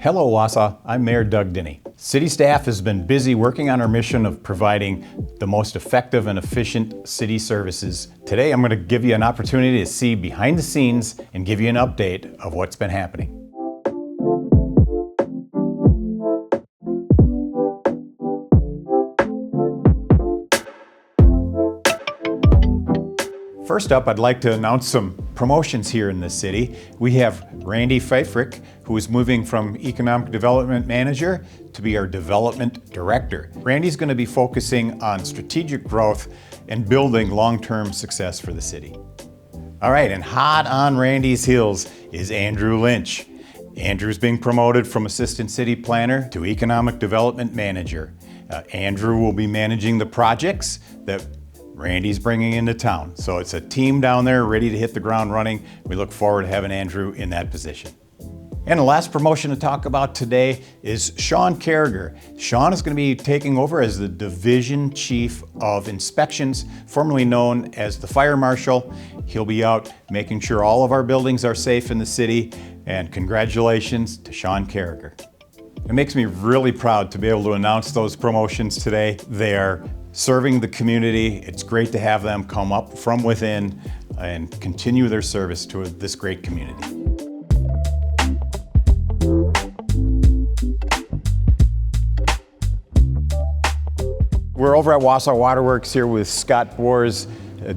Hello, Wausau. I'm Mayor Doug Dinney. City staff has been busy working on our mission of providing the most effective and efficient city services. Today, I'm going to give you an opportunity to see behind the scenes and give you an update of what's been happening. First up, I'd like to announce some promotions here in the city. We have Randy Pfeifrick, who is moving from Economic Development Manager to be our Development Director. Randy's going to be focusing on strategic growth and building long-term success for the city. All right, and hot on Randy's heels is Andrew Lynch. Andrew's being promoted from Assistant City Planner to Economic Development Manager. Andrew will be managing the projects that Randy's bringing into town. So it's a team down there ready to hit the ground running. We look forward to having Andrew in that position. And the last promotion to talk about today is Sean Carragher. Sean is going to be taking over as the Division Chief of Inspections, formerly known as the Fire Marshal. He'll be out making sure all of our buildings are safe in the city. And congratulations to Sean Carragher. It makes me really proud to be able to announce those promotions today. They are serving the community. It's great to have them come up from within and continue their service to this great community. We're over at Wausau Waterworks here with Scott Boers,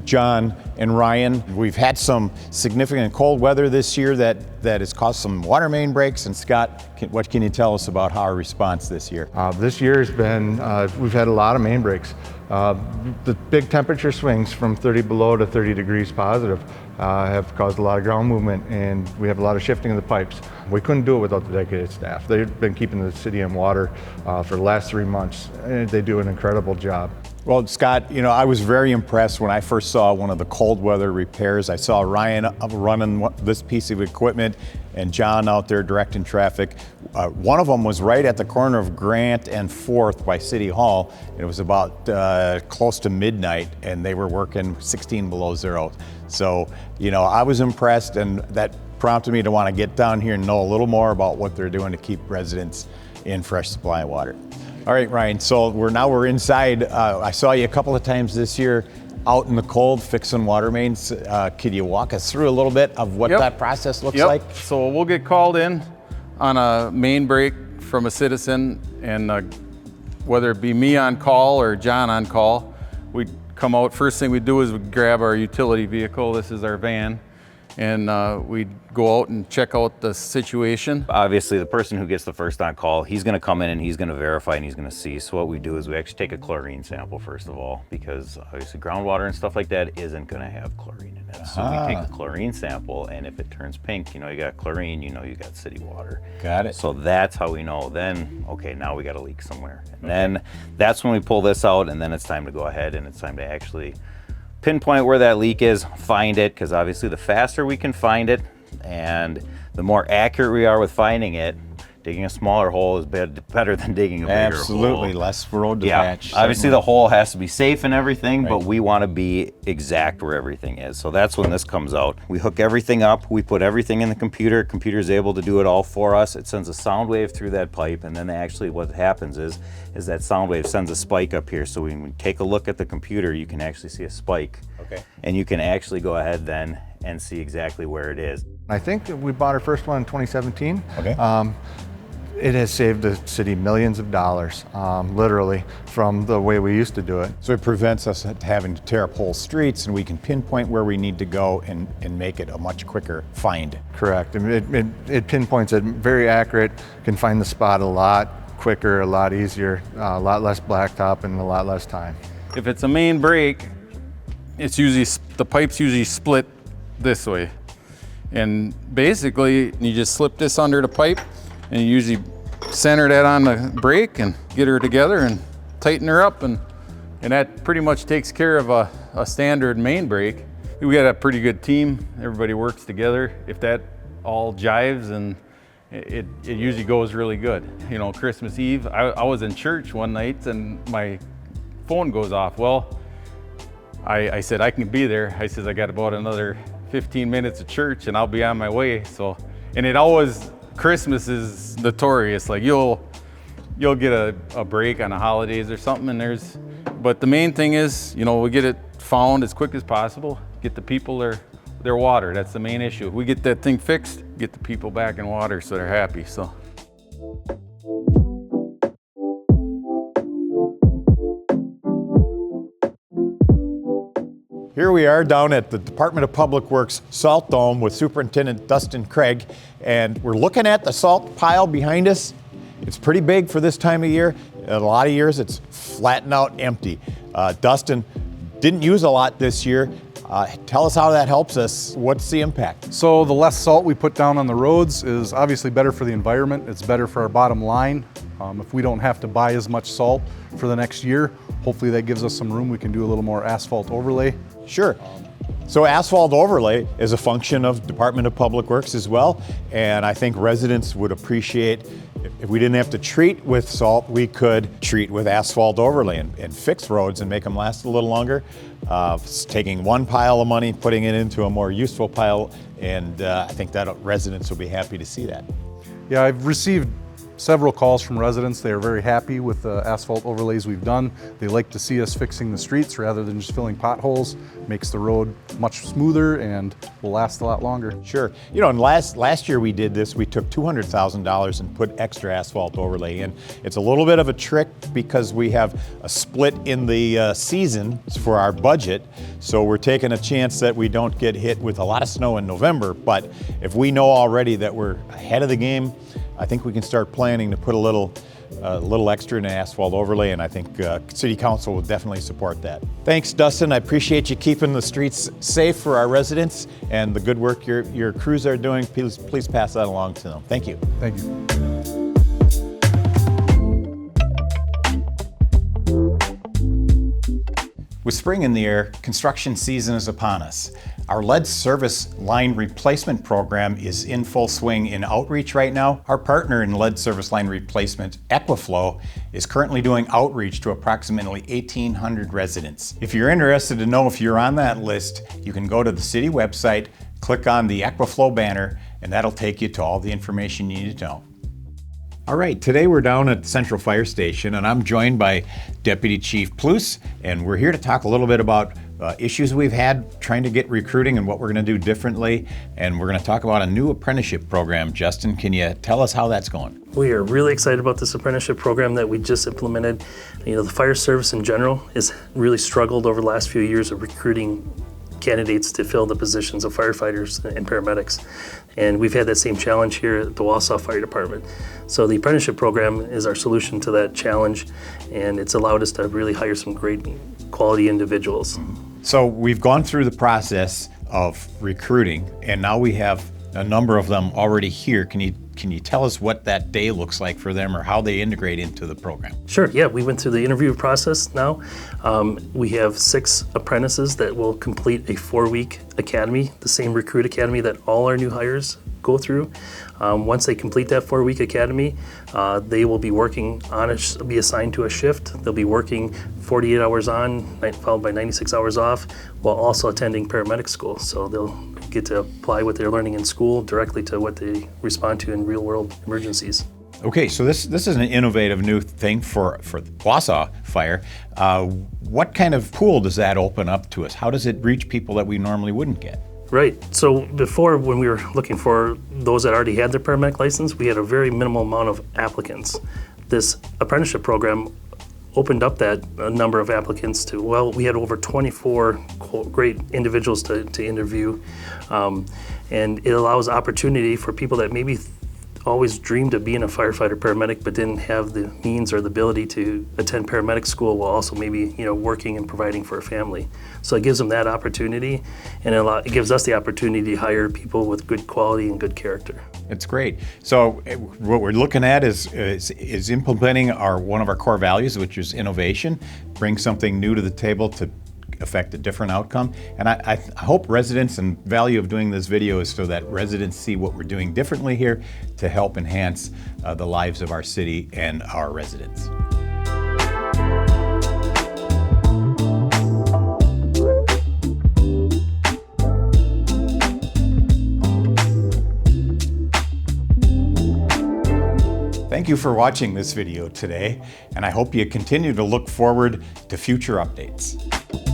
John, and Ryan. We've had some significant cold weather this year that has caused some water main breaks. And Scott, what can you tell us about our response this year? This year has been, we've had a lot of main breaks. The big temperature swings from 30 below to 30 degrees positive have caused a lot of ground movement, and we have a lot of shifting of the pipes. We couldn't do it without the dedicated staff. They've been keeping the city in water for the last 3 months, and they do an incredible job. Well, Scott, you know, I was very impressed when I first saw one of the cold weather repairs. I saw Ryan running this piece of equipment and John out there directing traffic. One of them was right at the corner of Grant and 4th by City Hall. It was about close to midnight, and they were working 16 below zero. So, you know, I was impressed, and that prompted me to want to get down here and know a little more about what they're doing to keep residents in fresh supply of water. All right, Ryan, so we're inside. I saw you a couple of times this year out in the cold fixing water mains. Could you walk us through a little bit of what that process looks like? So we'll get called in on a main break from a citizen, and whether it be me on call or John on call, we come out. First thing we do is we grab our utility vehicle. This is our van. And we go out and check out the situation. Obviously, the person who gets the first on call, he's going to come in and he's going to verify and he's going to see. So what we do is we actually take a chlorine sample first of all, because obviously groundwater and stuff like that isn't going to have chlorine in it. So we take a chlorine sample, and if it turns pink, you know you got chlorine, you know you got city water. Got it. So that's how we know. Then, okay, now we got a leak somewhere. And then that's when we pull this out, and then it's time to go ahead and it's time to actually pinpoint where that leak is, find it, because obviously the faster we can find it and the more accurate we are with finding it, digging a smaller hole is better than digging a bigger hole. Absolutely, less road to patch. Obviously the hole has to be safe and everything, but we want to be exact where everything is. So that's when this comes out. We hook everything up, we put everything in the computer. Computer's able to do it all for us. It sends a sound wave through that pipe, and then actually what happens is that sound wave sends a spike up here. So when we take a look at the computer, you can actually see a spike. Okay. And you can actually go ahead then and see exactly where it is. I think that we bought our first one in 2017. Okay. It has saved the city millions of dollars, literally, from the way we used to do it. So it prevents us having to tear up whole streets, and we can pinpoint where we need to go and make it a much quicker find. Correct. It pinpoints it very accurate, can find the spot a lot quicker, a lot easier, a lot less blacktop, and a lot less time. If it's a main break, it's usually, the pipe's usually split this way. And basically, you just slip this under the pipe, and you usually center that on the break and get her together and tighten her up, and that pretty much takes care of a standard main break. We got a pretty good team. Everybody works together. If that all jives, and it usually goes really good. You know, Christmas Eve, I was in church one night and my phone goes off. Well, I said, I can be there. I says, I got about another 15 minutes of church and I'll be on my way. So, and it always Christmas is notorious. Like you'll get a break on the holidays or something, and but the main thing is, we get it found as quick as possible, get the people their water. That's the main issue. If we get that thing fixed, get the people back in water so they're happy. So. Here we are down at the Department of Public Works Salt Dome with Superintendent Dustin Craig, and we're looking at the salt pile behind us. It's pretty big for this time of year. In a lot of years it's flattened out empty. Dustin didn't use a lot this year. Tell us how that helps us. What's the impact? So the less salt we put down on the roads is obviously better for the environment. It's better for our bottom line. If we don't have to buy as much salt for the next year, hopefully that gives us some room. We can do a little more asphalt overlay. Sure. So asphalt overlay is a function of Department of Public Works as well, and I think residents would appreciate if we didn't have to treat with salt, we could treat with asphalt overlay and fix roads and make them last a little longer. Taking one pile of money, putting it into a more useful pile, and I think that residents will be happy to see that. Yeah, I've received several calls from residents. They are very happy with the asphalt overlays we've done. They like to see us fixing the streets rather than just filling potholes. Makes the road much smoother and will last a lot longer. Sure. And last year we did this. We took $200,000 and put extra asphalt overlay in. It's a little bit of a trick because we have a split in the season for our budget. So we're taking a chance that we don't get hit with a lot of snow in November. But if we know already that we're ahead of the game, I think we can start planning to put a little extra in an asphalt overlay, and I think City Council will definitely support that. Thanks, Dustin. I appreciate you keeping the streets safe for our residents and the good work your crews are doing. Please pass that along to them. Thank you. Thank you. With spring in the air, construction season is upon us. Our lead service line replacement program is in full swing in outreach right now. Our partner in lead service line replacement, Equiflow, is currently doing outreach to approximately 1,800 residents. If you're interested to know if you're on that list, you can go to the city website, click on the Equiflow banner, and that'll take you to all the information you need to know. All right, today we're down at Central Fire Station, and I'm joined by Deputy Chief Plus, and we're here to talk a little bit about issues we've had trying to get recruiting and what we're going to do differently, and we're going to talk about a new apprenticeship program. Justin, can you tell us how that's going? We are really excited about this apprenticeship program that we just implemented. The fire service in general has really struggled over the last few years of recruiting candidates to fill the positions of firefighters and paramedics. And we've had that same challenge here at the Wausau Fire Department. So the apprenticeship program is our solution to that challenge, and it's allowed us to really hire some great quality individuals. So we've gone through the process of recruiting, and now we have a number of them already here. Can you tell us what that day looks like for them or how they integrate into the program? Sure, yeah, we went through the interview process now. We have 6 apprentices that will complete a 4-week academy, the same recruit academy that all our new hires go through. Once they complete that 4-week academy, they will be working be assigned to a shift. They'll be working 48 hours on, followed by 96 hours off, while also attending paramedic school. So they'll get to apply what they're learning in school directly to what they respond to in real-world emergencies. Okay, so this is an innovative new thing for Wausau Fire. What kind of pool does that open up to us? How does it reach people that we normally wouldn't get? Right. So before, when we were looking for those that already had their paramedic license, we had a very minimal amount of applicants. This apprenticeship program opened up that number of applicants to, we had over 24 great individuals to interview. And it allows opportunity for people that maybe always dreamed of being a firefighter paramedic but didn't have the means or the ability to attend paramedic school while also maybe working and providing for a family. So it gives them that opportunity, and it gives us the opportunity to hire people with good quality and good character. It's great. So what we're looking at is implementing one of our core values, which is innovation, bring something new to the table to affect a different outcome. And I hope residents, and value of doing this video is so that residents see what we're doing differently here to help enhance the lives of our city and our residents. Thank you for watching this video today, and I hope you continue to look forward to future updates.